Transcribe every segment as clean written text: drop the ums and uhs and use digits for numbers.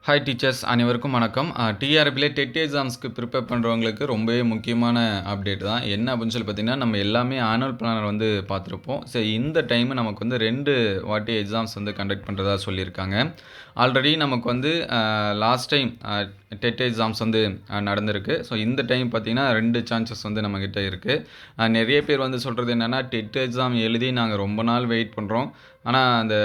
Hi teachers அனைவருக்கும் வணக்கம். டிஆர்பிலே dead எக்ஸாம்ஸ்க்கு prepare பண்ணுறவங்களுக்கு ரொம்பவே முக்கியமான அப்டேட் தான். என்ன அப்படின்னு சொல்லி பார்த்தீங்கன்னா, நம்ம எல்லாமே ஆனுவல் பிளானர் வந்து பார்த்துருப்போம். சரி, இந்த டைம் நமக்கு வந்து 2 வாட்டி எக்ஸாம்ஸ் வந்து கண்டக்ட் பண்ணுறதா சொல்லியிருக்காங்க. ஆல்ரெடி நமக்கு வந்து லாஸ்ட் டைம் டெட் எக்ஸாம்ஸ் வந்து நடந்திருக்கு. ஸோ இந்த டைம் பார்த்தீங்கன்னா 2 சான்சஸ் வந்து நம்மக்கிட்ட இருக்குது. நிறைய பேர் வந்து சொல்கிறது என்னென்னா, டெட் எக்ஸாம் எழுதி நாங்கள் ரொம்ப நாள் வெயிட் பண்ணுறோம். ஆனால் அந்த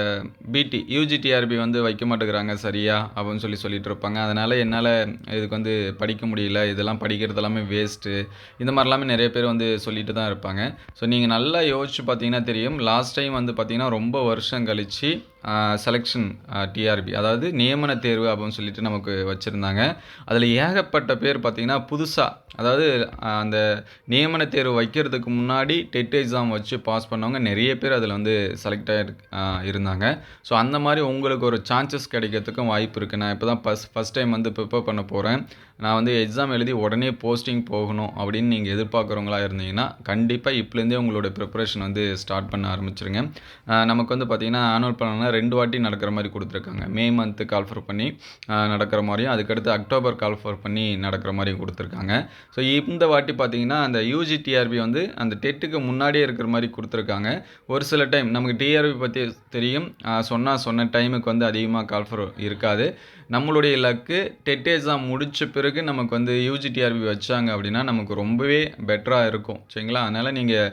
யூஜிடிஆர்பி வந்து வைக்க மாட்டேங்கிறாங்க சரியா அப்படின்னு சொல்லிட்டு இருப்பாங்க. அதனால் என்னால் இதுக்கு வந்து படிக்க முடியல, இதெல்லாம் படிக்கிறது எல்லாமே வேஸ்ட்டு, இந்த மாதிரிலாமே நிறைய பேர் வந்து சொல்லிட்டு தான் இருப்பாங்க. ஸோ நீங்கள் நல்லா யோசிச்சு பார்த்தீங்கன்னா தெரியும். லாஸ்ட் டைம் வந்து பார்த்தீங்கன்னா ரொம்ப வருஷம் கழித்து செலெக்ஷன் டிஆர்பி, அதாவது நியமன தேர்வு அப்படின்னு சொல்லிட்டு நமக்கு வச்சுருந்தாங்க. அதில் ஏகப்பட்ட பேர் பார்த்திங்கன்னா புதுசாக, அதாவது அந்த நியமன தேர்வு வைக்கிறதுக்கு முன்னாடி டெட் எக்ஸாம் வச்சு பாஸ் பண்ணவங்க நிறைய பேர் அதில் வந்து செலக்ட் இருந்தாங்க. ஸோ அந்த மாதிரி உங்களுக்கு ஒரு சான்சஸ் கிடைக்கிறதுக்கும் வாய்ப்பு இருக்குது. நான் இப்போ தான் ஃபஸ்ட் டைம் வந்து ப்ரிப்பேர் பண்ண போகிறேன். நான் வந்து எக்ஸாம் எழுதி உடனே போஸ்டிங் போகணும் அப்படின்னு நீங்கள் எதிர்பார்க்குறவங்களா இருந்தீங்கன்னா, கண்டிப்பாக இப்போலேருந்தே உங்களோட ப்ரிப்பரேஷன் வந்து ஸ்டார்ட் பண்ண ஆரம்பிச்சிருங்க. நமக்கு வந்து பார்த்திங்கன்னா ஆனுவல் பிளான்னா 2 வாட்டி நடக்கிற மாதிரி கொடுத்துருக்காங்க. மே மந்த்து கால்ஃபர் பண்ணி நடக்கிற மாதிரியும், அதுக்கடுத்து அக்டோபர் கால்ஃபர் பண்ணி நடக்கிற மாதிரியும் கொடுத்துருக்காங்க. ஸோ இந்த வாட்டி பார்த்திங்கன்னா அந்த யூஜிடிஆர்பி வந்து அந்த டெட்டுக்கு முன்னாடியே இருக்கிற மாதிரி கொடுத்துருக்காங்க. ஒரு சில டைம் நமக்கு டிஆர்பி பற்றி தெரியும், சொன்ன டைமுக்கு வந்து அதிகமாக கால்ஃபர் இருக்காது. நம்மளுடைய லக்கு டெட் எக்ஸாம் முடித்த பிறகு நமக்கு வந்து யூஜிடிஆர்பி வச்சாங்க அப்படின்னா நமக்கு ரொம்பவே பெட்டராக இருக்கும். சரிங்களா? அதனால் நீங்கள்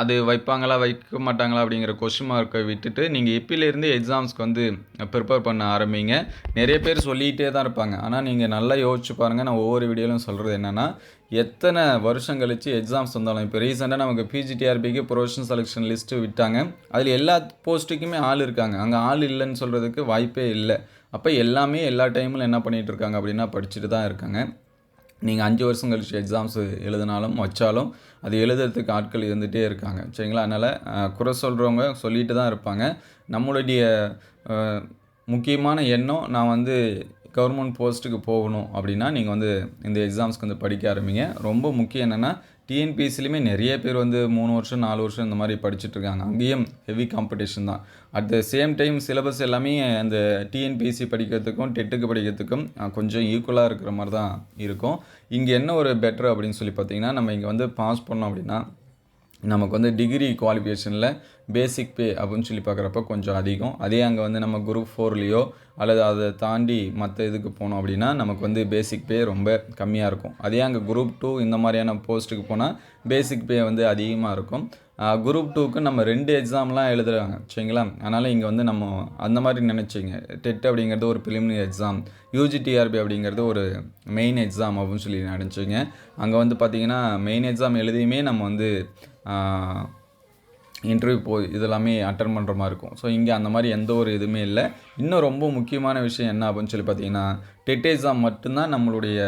அது வைப்பாங்களா வைக்க மாட்டாங்களா அப்படிங்கிற கொஸ்டின் மார்க்கை விட்டுட்டு நீங்கள் எப்பயிலேருந்து எக்ஸாம்ஸ்க்கு வந்து ப்ரிப்பேர் பண்ண ஆரம்பிங்க. நிறைய பேர் சொல்லிகிட்டே தான் இருப்பாங்க. ஆனால் நீங்கள் நல்லா யோசிச்சு பாருங்கள். நான் ஒவ்வொரு வீடியோலையும் சொல்கிறது என்னென்னா, எத்தனை வருஷம் கழித்து எக்ஸாம்ஸ் வந்தாலும், இப்போ ரீசெண்டாக நமக்கு பிஜிடிஆர்பிக்கு ப்ரொஃபஷனல் செலெக்ஷன் லிஸ்ட்டு விட்டாங்க. அதில் எல்லா போஸ்ட்டுக்குமே ஆள் இருக்காங்க. அங்கே ஆள் இல்லைன்னு சொல்கிறதுக்கு வாய்ப்பே இல்லை. அப்போ எல்லாமே எல்லா டைமில் என்ன பண்ணிகிட்டு இருக்காங்க அப்படின்னா படிச்சுட்டு தான் இருக்காங்க. நீங்கள் 5 வருஷம் கழிச்சு எக்ஸாம்ஸ் எழுதினாலும் வச்சாலும் அது எழுதுறதுக்கு ஆட்கள் இருந்துகிட்டே இருக்காங்க. சரிங்களா? அதனால் குறை சொல்கிறவங்க சொல்லிட்டு தான் இருப்பாங்க. நம்மளுடைய முக்கியமான எண்ணம், நான் வந்து கவர்மெண்ட் போஸ்ட்டுக்கு போகணும் அப்படின்னா நீங்கள் வந்து இந்த எக்ஸாம்ஸ்க்கு வந்து படிக்க ஆரம்பிங்க. ரொம்ப முக்கியம் என்னென்னா, டிஎன்பிஎஸ்சிலையுமே நிறைய பேர் வந்து 3 வருஷம் 4 வருஷம் இந்த மாதிரி படிச்சுட்ருக்காங்க. அங்கேயும் ஹெவி காம்படிஷன் தான். At the same time syllabus எல்லாமே அந்த டிஎன்பிஎஸ்சி படிக்கிறதுக்கும் டெட்டுக்கு படிக்கிறதுக்கும் கொஞ்சம் ஈக்குவலாக இருக்கிற மாதிரி தான் இருக்கும். இங்கே என்ன ஒரு பெட்டர் அப்படின்னு சொல்லி பார்த்தீங்கன்னா, நம்ம இங்கே வந்து பாஸ் பண்ணோம் அப்படின்னா நமக்கு வந்து டிகிரி குவாலிஃபிகேஷனில் பேசிக் பே அப்படின்னு சொல்லி பார்க்குறப்ப கொஞ்சம் அதிகம். அதே அங்கே வந்து நம்ம குரூப் 4லேயோ அல்லது அதை தாண்டி மற்ற இதுக்கு போனோம் அப்படின்னா நமக்கு வந்து பேசிக் பே ரொம்ப கம்மியாக இருக்கும். அதே அங்கே குரூப் 2 இந்த மாதிரியான போஸ்ட்டுக்கு போனால் பேசிக் பே வந்து அதிகமாக இருக்கும். குரூப் 2க்கு நம்ம 2 எக்ஸாம்லாம் எழுதுகிறாங்க. சரிங்களா? அதனால் இங்கே வந்து நம்ம அந்த மாதிரி நினச்சிங்க. டெட் அப்படிங்கிறது ஒரு ப்ரிலிமினரி எக்ஸாம், யூஜிடிஆர்பி அப்படிங்கிறது ஒரு மெயின் எக்ஸாம் அப்படின்னு சொல்லி நினச்சிங்க. அங்கே வந்து பார்த்திங்கன்னா மெயின் எக்ஸாம் எழுதியுமே நம்ம வந்து இன்டர்வியூ இதெல்லாமே அட்டன் பண்ணுற மாதிரி இருக்கும். ஸோ இங்கே அந்த மாதிரி எந்த ஒரு இதுவுமே இல்லை. இன்னும் ரொம்ப முக்கியமான விஷயம் என்ன அப்படின்னு சொல்லி பார்த்தீங்கன்னா, டெட் எக்ஸாம் மட்டும்தான் நம்மளுடைய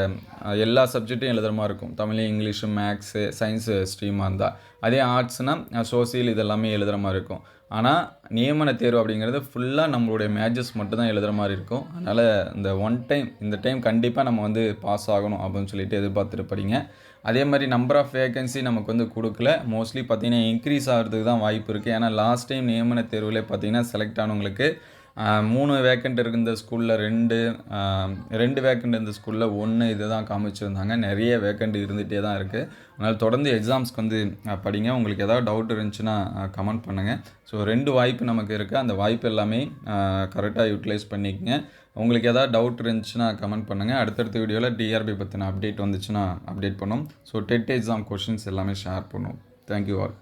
எல்லா சப்ஜெக்ட்டும் எழுதுகிற மாதிரி இருக்கும். தமிழ், இங்கிலீஷு, மேக்ஸு, சயின்ஸு ஸ்ட்ரீமாக இருந்தால். அதே ஆர்ட்ஸ்னால் சோசியல் இதெல்லாமே எழுதுகிற மாதிரி இருக்கும். ஆனால் நியமன தேர்வு அப்படிங்கிறது ஃபுல்லாக நம்மளுடைய மேஜஸ் மட்டும் தான் எழுதுகிற மாதிரி இருக்கும். அதனால் இந்த டைம் கண்டிப்பாக நம்ம வந்து பாஸ் ஆகணும் அப்படின்னு சொல்லிட்டு எதிர்பார்த்துட்டு படிங்க. அதே மாதிரி நம்பர் ஆஃப் வேகன்சி நமக்கு வந்து கொடுக்கல. மோஸ்ட்லி பார்த்திங்கன்னா இன்க்ரீஸ் ஆகிறதுக்கு தான் வாய்ப்பு இருக்குது. ஏன்னா லாஸ்ட் டைம் நியமன தேர்வில் பார்த்திங்கன்னா செலக்ட் ஆனவங்களுக்கு 3 வேக்கண்ட் இருக்குது இந்த ஸ்கூலில், 2 வேக்கண்ட் இந்த ஸ்கூலில் 1 இது தான் காமிச்சிருந்தாங்க. நிறைய வேக்கண்ட் இருந்துகிட்டே தான் இருக்குது. அதனால் தொடர்ந்து எக்ஸாம்ஸ்க்கு வந்து படிங்க. உங்களுக்கு ஏதாவது டவுட் இருந்துச்சுன்னா கமெண்ட் பண்ணுங்கள். ஸோ 2 வாய்ப்பு நமக்கு இருக்குது. அந்த வாய்ப்பு எல்லாமே கரெக்டாக யூட்டிலைஸ் பண்ணிக்கங்க. உங்களுக்கு ஏதாவது டவுட் இருந்துச்சுன்னா கமெண்ட் பண்ணுங்கள். அடுத்தடுத்த வீடியோவில் டிஆர்பி பற்றின அப்டேட் வந்துச்சுன்னா அப்டேட் பண்ணோம். ஸோ டெட் எக்ஸாம் கொஷின்ஸ் எல்லாமே ஷேர் பண்ணுவோம். Thank you all.